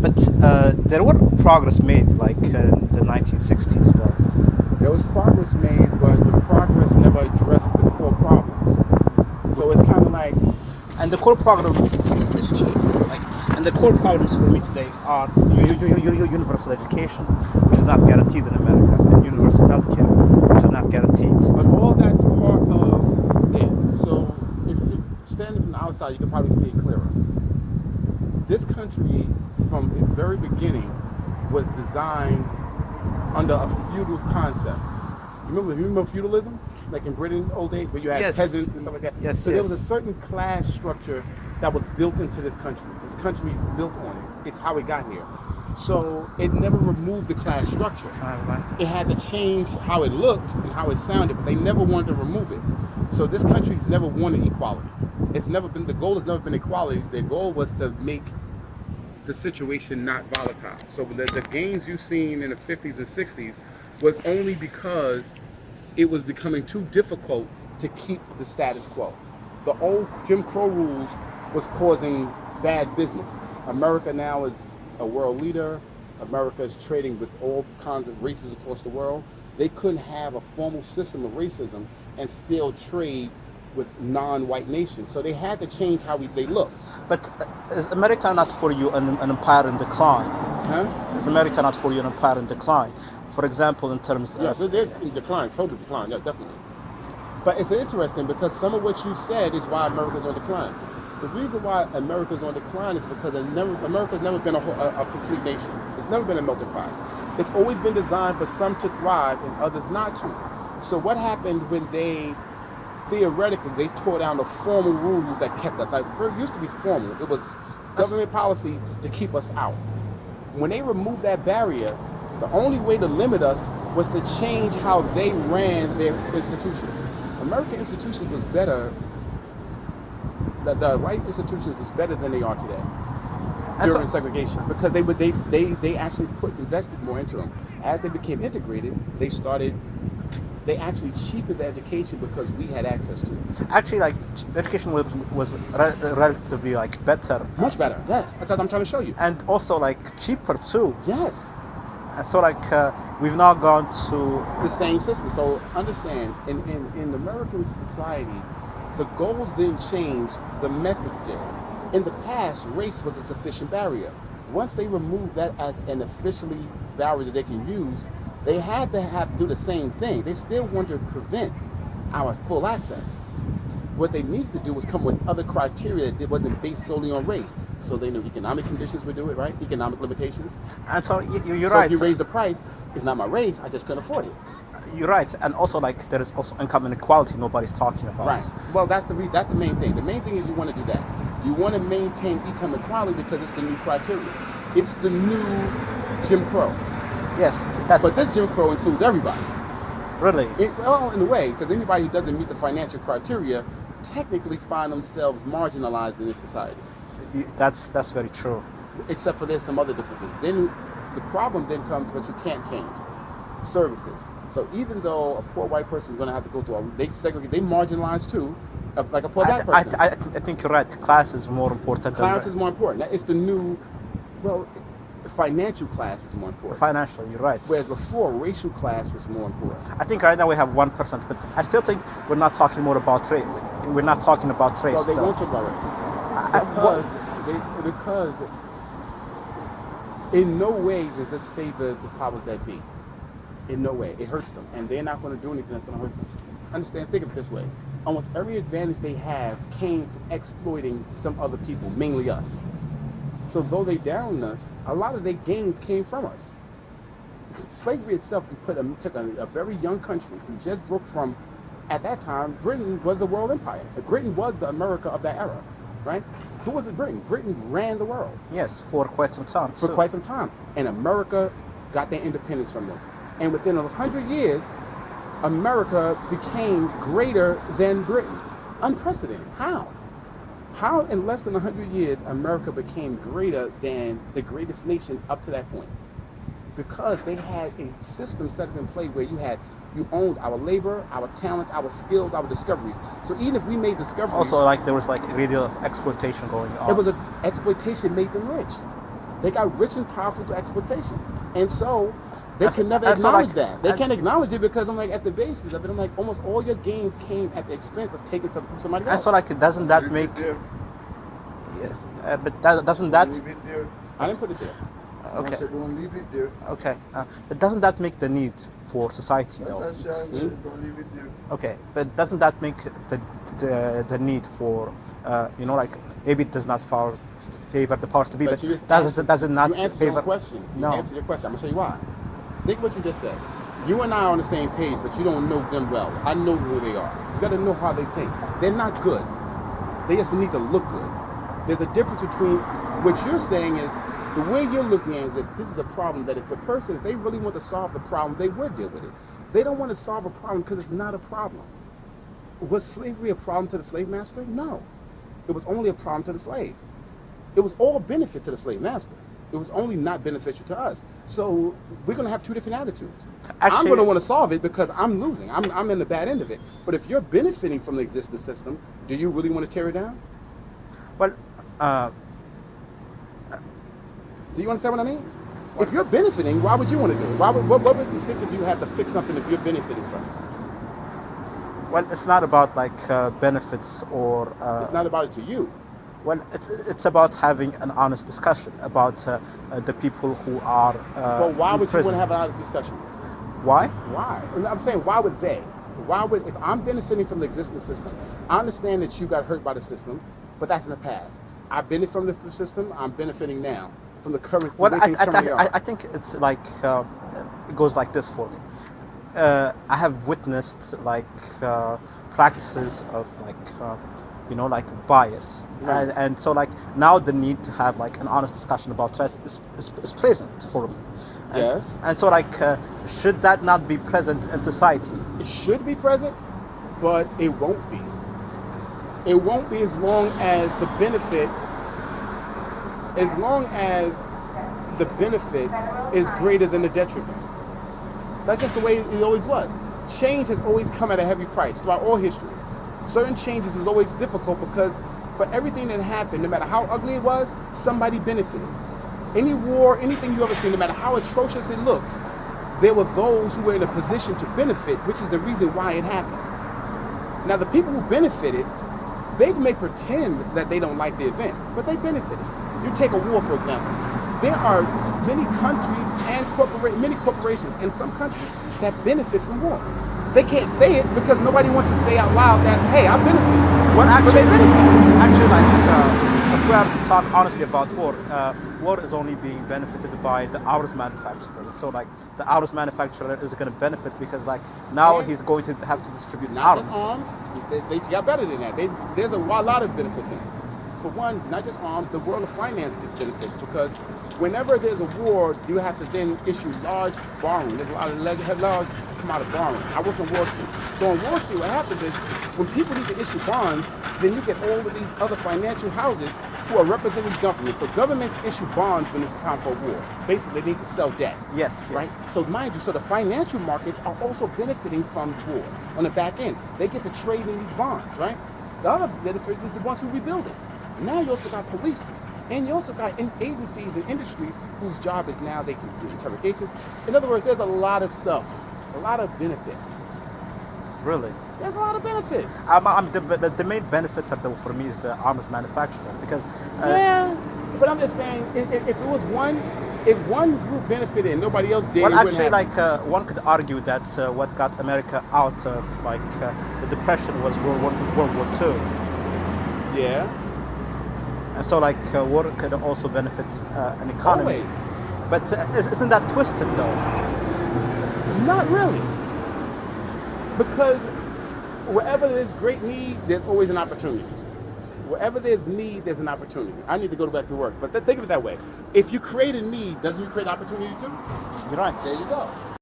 But there were progress made, like in the 1960s, though. There was progress made, but the progress never addressed the core problems. So it's kind of like, And the core problem, excuse me, like, and the core problems for me today are universal education, which is not guaranteed in America, and universal healthcare, which is not guaranteed. but all that's part of it. So if standing from the outside, you can probably see it clearer. This country, from its very beginning, was designed under a feudal concept. You remember feudalism, like in Britain old days, where you had Yes. peasants and stuff like that. Yes, So there was a yes. certain class structure that was built into this country. This country is built on it. It's how it got here. So it never removed the class structure. It had to change how it looked and how it sounded, but they never wanted to remove it. So this country's never wanted equality. It's never been, the goal has never been equality. The goal was to make the situation not volatile. So the gains you've seen in the 50s and 60s was only because it was becoming too difficult to keep the status quo. The old Jim Crow rules was causing bad business. America now is a world leader. America is trading with all kinds of races across the world. They couldn't have a formal system of racism and still trade with non-white nations. So they had to change how they look. But is America not for you an empire in decline? Huh? Is America not for you an empire in decline? For example, in terms Yes, of they're in decline, total decline. Yes, definitely. But it's interesting because some of what you said is why America's on decline. The reason why America's on decline is because America's never been a complete nation. It's never been a melting pot. It's always been designed for some to thrive and others not to. So what happened when theoretically, they tore down the formal rules that kept us. Like, it used to be formal. It was government policy to keep us out. When they removed that barrier, the only way to limit us was to change how they ran their institutions. American institutions was better, the white institutions was better than they are today during segregation, because they actually invested more into them. As they became integrated, they actually cheapened the education because we had access to it. actually, like, education was relatively like better, Much better, yes. That's what I'm trying to show you. and also like cheaper too. Yes. And so like we've now gone to The same system. So understand, in American society, the goals didn't change, the methods did. In the past, race was a sufficient barrier. Once they removed that as an officially barrier that they can use, they had to do the same thing. They still wanted to prevent our full access. What they needed to do was come with other criteria that wasn't based solely on race. So they knew economic conditions would do it, right? Economic limitations. and so you're So right. if you raise the price, it's not my race, I just couldn't afford it. You're right, and also like there is also income inequality nobody's talking about. Right. Well, that's the main thing. The main thing is you want to do that. You want to maintain income equality because it's the new criteria. It's the new Jim Crow. Yes, that's But this Jim Crow includes everybody. really. Well, in a way, because anybody who doesn't meet the financial criteria technically find themselves marginalized in this society. That's very true. Except for there's some other differences. Then the problem then comes, but you can't change services. So even though a poor white person is going to have to go through, they segregate, they marginalize too, like a poor black person. I think you're right. Class is more important Class than is more important. It's the new, well, financial class is more important. financial. You're right. Whereas before, racial class was more important. I think right now we have 1%, but I still think we're not talking more about race. We're not talking about race. Well, they though. won't talk about race because in no way does this favor the powers that be. In no way. It hurts them, and they're not going to do anything that's going to hurt them. Understand? Think of it this way. Almost every advantage they have came from exploiting some other people, mainly us. So though they downed us, a lot of their gains came from us. Slavery itself took a very young country who just broke from, at that time, Britain was the world empire. Britain was the America of that era, right? Who was it Britain? Britain ran the world. Yes, for quite some time. For quite some time. And America got their independence from them. And within 100 years, America became greater than Britain. Unprecedented. How? How in less than 100 years America became greater than the greatest nation up to that point? Because they had a system set up in play where you had You owned our labor, our talents, our skills, our discoveries. So even if we made discoveries, Also, like there was like a great deal of exploitation going on. it was an exploitation made them rich. They got rich and powerful through exploitation, and so they can never acknowledge that. They can't acknowledge it because I'm like at the basis of it. I'm like almost all your gains came at the expense of taking something from somebody else. And so like doesn't that make yes, but doesn't that I didn't put it there. okay. Don't leave it there. Okay, but doesn't that make the need for society though? Don't leave it there. Okay, but doesn't that make the need for you know, like maybe it does not favor the powers to be, but does it not you answered favor? your question. No. You answered your question. I'm gonna show you why. Think what you just said. You and I are on the same page, but you don't know them well. I know who they are. You got to know how they think. They're not good. They just need to look good. There's a difference between what you're saying is the way you're looking at it is if this is a problem that if a person, if they really want to solve the problem, they would deal with it. They don't want to solve a problem because it's not a problem. Was slavery a problem to the slave master? No. It was only a problem to the slave. It was all benefit to the slave master. It was only not beneficial to us. So we're going to have two different attitudes. Actually, I'm going to want to solve it because I'm losing. I'm in the bad end of it. But if you're benefiting from the existing system, do you really want to tear it down? well, Do you understand what I mean? If you're benefiting, why would you want to do it? What incentive do you have to fix something if you're benefiting from it? well, it's not about like benefits or. It's not about it to you. Well, it's about having an honest discussion about the people who are. But why in would you want prison. to have an honest discussion? Why? Why? I'm saying, why would they? Why would, if I'm benefiting from the existing system, I understand that you got hurt by the system, but that's in the past. I benefit from the system, I'm benefiting now from the current. Well, the way things currently are. I think it's like it goes like this for me. I have witnessed like practices of like you know, like bias, Right. and so like now the need to have like an honest discussion about trust is present for me. And, Yes. And so like should that not be present in society? It should be present, but it won't be. It won't be as long as the benefit, is greater than the detriment. That's just the way it always was. Change has always come at a heavy price throughout all history. Certain changes was always difficult because for everything that happened, no matter how ugly it was, somebody benefited. Any war, anything you ever seen, no matter how atrocious it looks, there were those who were in a position to benefit, which is the reason why it happened. Now, the people who benefited, they may pretend that they don't like the event, but they benefited. You take a war, for example. There are many countries and many corporations in some countries that benefit from war. They can't say it because nobody wants to say out loud that, hey, I benefit. Well, But they benefit. actually, like if we are to talk honestly about war, war is only being benefited by the arms manufacturer. So like the arms manufacturer is going to benefit because like now Yeah. he's going to have to distribute Not arms. just arms. They got better than that. There's a lot of benefits in it. For one, not just arms, the world of finance gets benefits because whenever there's a war, you have to then issue large borrowing. There's a lot of large come out of borrowing. I work on Wall Street. So on Wall Street, what happens is when people need to issue bonds, then you get all of these other financial houses who are representing governments. So governments issue bonds when it's time for war. Basically, they need to sell debt. Yes, Right? yes. So mind you, so the financial markets are also benefiting from war on the back end. They get to trade in these bonds, right? The other benefits is the ones who rebuild it. Now you also got police, and you also got agencies and industries whose job is now they can do interrogations. In other words, there's a lot of stuff, a lot of benefits. Really. There's a lot of benefits. The main benefit for me is the arms manufacturer because Yeah, but I'm just saying, if it was if one group benefited and nobody else did, well, it wouldn't actually, happen. like one could argue that what got America out of like the depression was World War II, Yeah, and so like war could also benefit an economy. always. But isn't that twisted though? Not really. Because wherever there's great need, there's always an opportunity. Wherever there's need, there's an opportunity. I need to go back to work, but think of it that way. If you create a need, doesn't you create opportunity too? You're right. There you go.